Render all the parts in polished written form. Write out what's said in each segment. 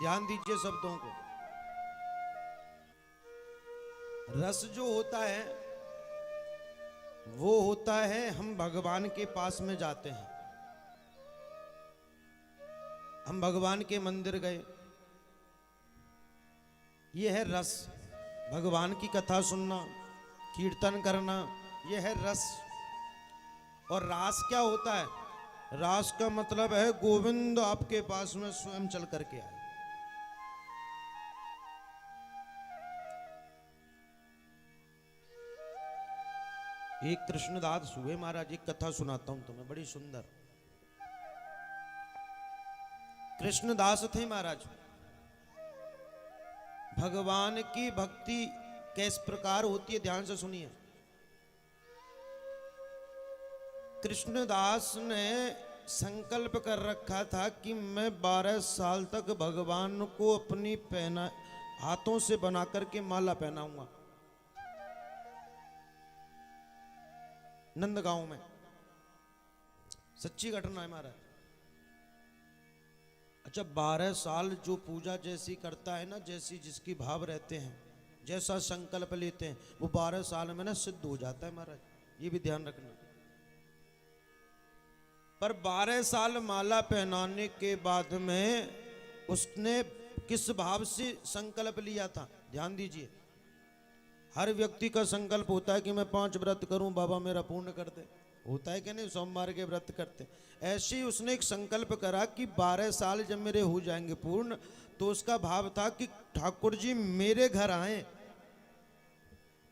ध्यान दीजिए शब्दों को। रस जो होता है वो होता है हम भगवान के पास में जाते हैं। हम भगवान के मंदिर गए, ये है रस। भगवान की कथा सुनना, कीर्तन करना, ये है रस। और रास क्या होता है? रास का मतलब है गोविंद आपके पास में स्वयं चल करके आए। एक कृष्णदास हुए महाराज, एक कथा सुनाता हूं तुम्हें, बड़ी सुंदर। कृष्णदास थे महाराज। भगवान की भक्ति किस प्रकार होती है, ध्यान से सुनिए। कृष्णदास ने संकल्प कर रखा था कि मैं 12 साल तक भगवान को अपनी हाथों से बना करके माला पहनाऊंगा नंदगांव में। सच्ची घटना है महाराज। अच्छा, 12 साल जो पूजा जैसी करता है ना, जैसी जिसकी भाव रहते हैं, जैसा संकल्प लेते हैं, वो 12 साल में ना सिद्ध हो जाता है महाराज, ये भी ध्यान रखना। पर 12 साल माला पहनाने के बाद में उसने किस भाव से संकल्प लिया था, ध्यान दीजिए। हर व्यक्ति का संकल्प होता है कि मैं 5 व्रत करूं, बाबा मेरा पूर्ण कर दे, होता है कि नहीं? सोमवार के व्रत करते। ऐसे ही उसने एक संकल्प करा कि 12 साल जब मेरे हो जाएंगे पूर्ण, तो उसका भाव था कि ठाकुर जी मेरे घर आए,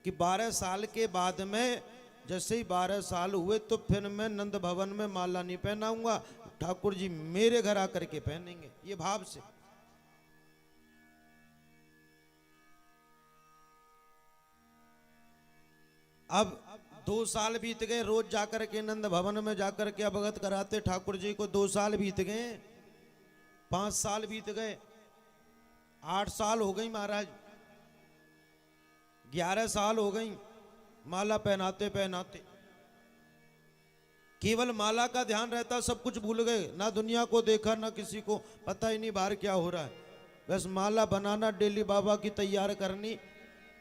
कि 12 साल के बाद में जैसे ही 12 साल हुए तो फिर मैं नंद भवन में माला नहीं पहनाऊंगा, ठाकुर जी मेरे घर आकर के पहनेंगे, ये भाव से। अब 2 साल बीत गए, रोज जाकर के नंद भवन में जाकर के अवगत कराते ठाकुर जी को। 2 साल बीत गए, 5 साल बीत गए, 8 साल हो गई महाराज, 11 साल हो गई माला पहनाते पहनाते। केवल माला का ध्यान रहता, सब कुछ भूल गए, ना दुनिया को देखा, ना किसी को पता ही नहीं बाहर क्या हो रहा है। बस माला बनाना, डेली बाबा की तैयार करनी,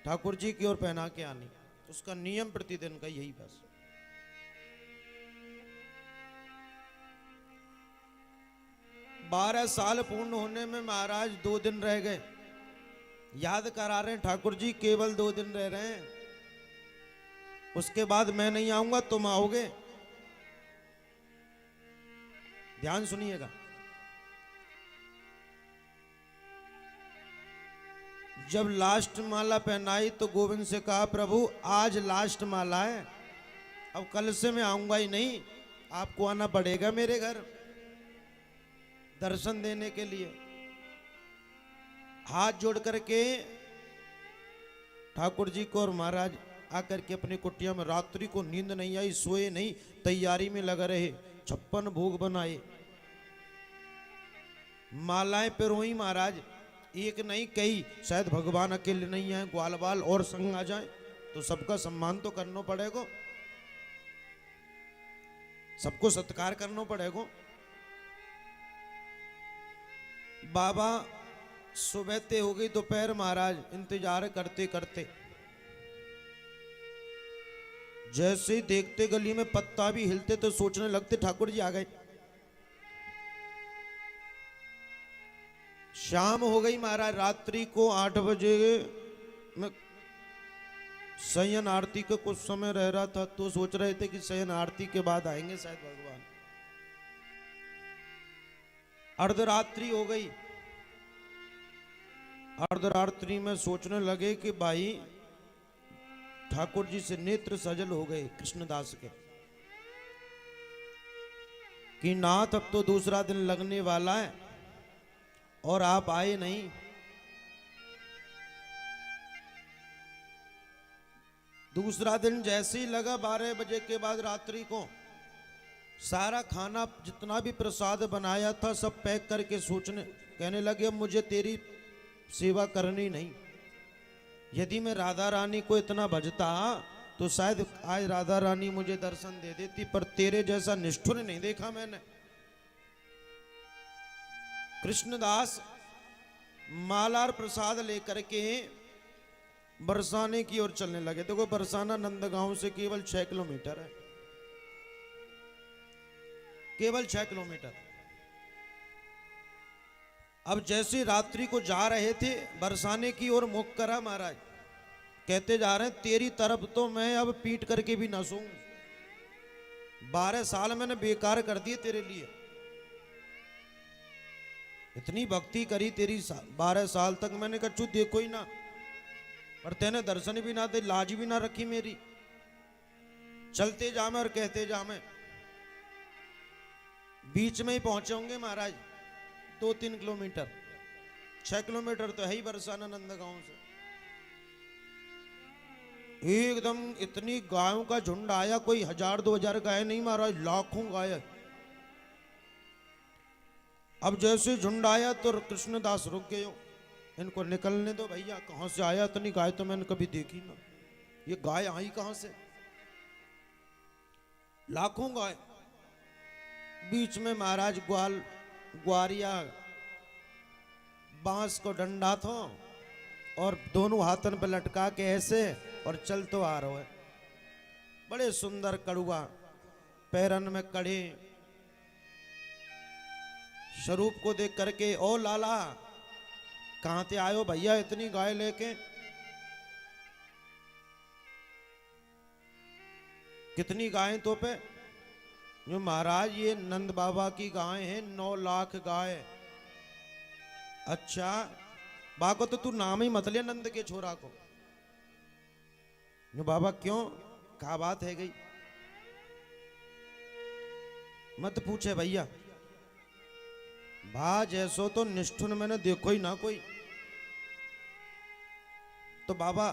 ठाकुर जी की ओर पहना के आनी, उसका नियम प्रतिदिन का यही बस। बारह साल पूर्ण होने में महाराज 2 दिन रह गए। याद करा रहे हैं ठाकुर जी, केवल 2 दिन रह रहे हैं, उसके बाद मैं नहीं आऊंगा, तुम आओगे। ध्यान सुनिएगा। जब लास्ट माला पहनाई तो गोविंद से कहा, प्रभु आज लास्ट माला है, अब कल से मैं आऊंगा ही नहीं, आपको आना पड़ेगा मेरे घर दर्शन देने के लिए। हाथ जोड़ करके ठाकुर जी को और महाराज आकर के अपनी कुटिया में, रात्रि को नींद नहीं आई, सोए नहीं, तैयारी में लगा रहे, 56 भोग बनाए, मालाएं पिरोई महाराज, एक नहीं कई, शायद भगवान अकेले नहीं आए, ग्वाल बाल और संग आ जाए तो सबका सम्मान तो करना पड़ेगा, सबको सत्कार करना पड़ेगा। बाबा सुबह ते हो गई, दोपहर महाराज इंतजार करते करते जैसे ही देखते गली में पत्ता भी हिलते तो सोचने लगते ठाकुर जी आ गए। शाम हो गई महाराज, रात्रि को 8 बजे में शयन आरती का कुछ समय रह रहा था, तो सोच रहे थे कि शयन आरती के बाद आएंगे शायद भगवान। अर्धरात्रि हो गई, अर्धरात्रि में सोचने लगे कि भाई ठाकुर जी से नेत्र सजल हो गए कृष्णदास के, कि नाथ अब तो दूसरा दिन लगने वाला है और आप आए नहीं। दूसरा दिन जैसे ही लगा, 12 बजे के बाद रात्रि को सारा खाना जितना भी प्रसाद बनाया था सब पैक करके सोचने कहने लगे, अब मुझे तेरी सेवा करनी नहीं। यदि मैं राधा रानी को इतना भजता तो शायद आज राधा रानी मुझे दर्शन दे देती, पर तेरे जैसा निष्ठुर नहीं देखा मैंने। कृष्णदास माला और प्रसाद लेकर के बरसाने की ओर चलने लगे। देखो बरसाना नंदगांव से केवल 6 किलोमीटर है, केवल 6 किलोमीटर। अब जैसे रात्रि को जा रहे थे, बरसाने की ओर मुख करा महाराज, कहते जा रहे हैं तेरी तरफ तो मैं अब पीट करके भी ना सोऊं। 12 साल मैंने बेकार कर दिए तेरे लिए, इतनी भक्ति करी तेरी 12 साल तक, मैंने कहा चू देखो ही ना, पर तेने दर्शन भी ना दे, लाज भी ना रखी मेरी। चलते जामे और कहते जामे, बीच में ही पहुंचे होंगे महाराज 2-3 किलोमीटर, 6 किलोमीटर तो है ही बरसाना नंदगांव से। एकदम इतनी गायों का झुंड आया, कोई 1000-2000 गाय नहीं महाराज, लाखों गाय। अब जैसे झुंड आया तो कृष्णदास रुक गए, इनको निकलने दो भैया, कहां से आया इतनी गाय, तो मैंने कभी देखी ना, ये गाय आई कहां से, लाखों गाय। बीच में महाराज ग्वारिया बांस को डंडा था और दोनों हाथन पे लटका के ऐसे, और चल तो आ रहा है। बड़े सुंदर कड़ुआ, पैरन में कड़े, स्वरूप को देख करके, ओ लाला कहां से आयो भैया इतनी गाय लेके, कितनी गाय तो पे, जो महाराज ये नंद बाबा की गाय है, 9 लाख गाय। अच्छा बाको तो तू नाम ही मत ले नंद के छोरा को। जो बाबा क्यों, क्या बात है गई, मत पूछे भैया, भा जैसो तो निष्ठुन मैंने देखो ही ना कोई। तो बाबा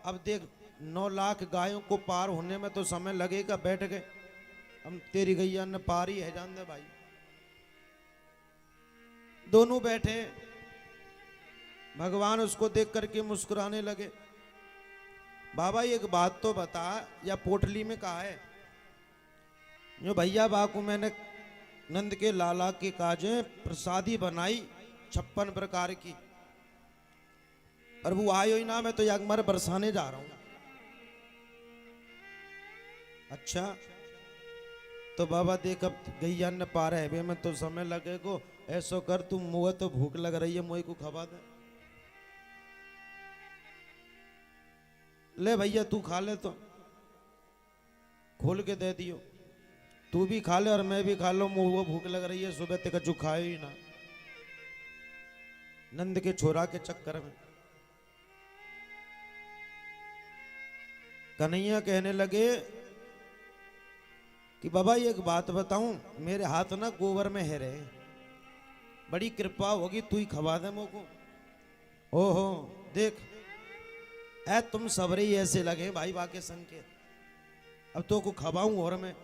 अब देख 9 लाख गायों को पार होने में तो समय लगेगा, बैठ गए, हम तेरी गैया ने पार ही है जान दे भाई। दोनों बैठे, भगवान उसको देख करके मुस्कुराने लगे। बाबा एक बात तो बता, या पोटली में कहा है, जो भैया बाकू मैंने नंद के लाला के काजे प्रसादी बनाई 56 प्रकार की, और वो आयो ही ना, मैं तो यागमर बरसाने जा रहा हूं। अच्छा तो बाबा देख अब गैया ने पार है में तो समय लगेगो, ऐसो कर तू, मुँह तो भूख लग रही है, मुँह को खवा दे। ले भैया तू खा ले, तो खोल के दे दियो, तू भी खा ले और मैं भी खा लो, मुँह वो भूख लग रही है, सुबह तक कछु खाए ही ना। नंद के छोरा के चक्कर में कन्हैया कहने लगे कि बाबा एक बात बताऊं, मेरे हाथ ना गोबर में है रहे, बड़ी कृपा होगी तू ही खवा दे मुझको। ओहो देख ऐ तुम सबरे ही ऐसे लगे भाई बाके संग के, अब तो को खवाऊं और मैं,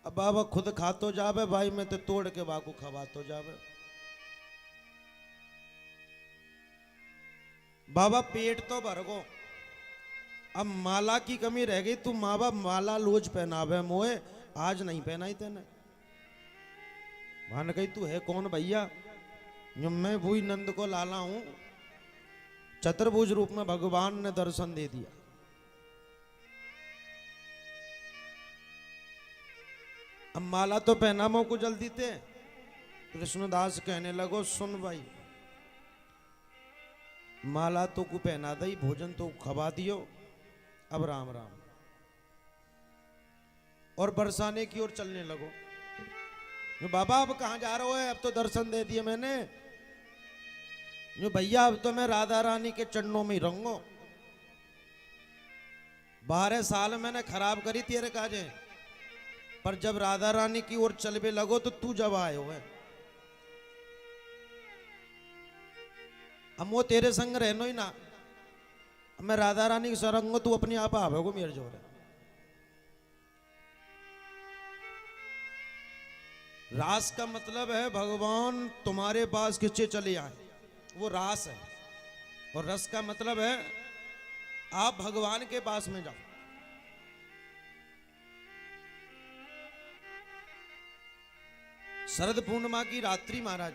अब बाबा खुद खा तो जावे भाई, मैं तो तोड़ के बाको खवा तो जावे। बाबा पेट तो भर गो, अब माला की कमी रह गई, तू माँ बाप माला लोज पहनावे मोए, आज नहीं पहनाई तेने। मान गई तू है कौन भैया, जो मैं वही नंद को लाला हूं, चतुर्भुज रूप में भगवान ने दर्शन दे दिया। अब माला तो पहनामो को जल्दी थे। कृष्णदास कहने लगो सुन भाई, माला तो को पहना दई, भोजन तो खवा दियो, अब राम राम। और बरसाने की ओर चलने लगो। बाबा अब कहां जा रहे हो, अब तो दर्शन दे दिए मैंने, जो भैया अब तो मैं राधा रानी के चरणों में ही रहूंगा। 12 साल मैंने खराब करी तेरे काजे, पर जब राधा रानी की ओर चलने लगो तो तू जब आए हो, हम वो तेरे संग रहनो ही ना, मैं राधा रानी की सरंग, तू अपने आप आवेगो मेरे जोर। रास का मतलब है भगवान तुम्हारे पास खिंचे चले आए, वो रास है। और रस का मतलब है आप भगवान के पास में जाओ। शरद पूर्णिमा की रात्रि महाराज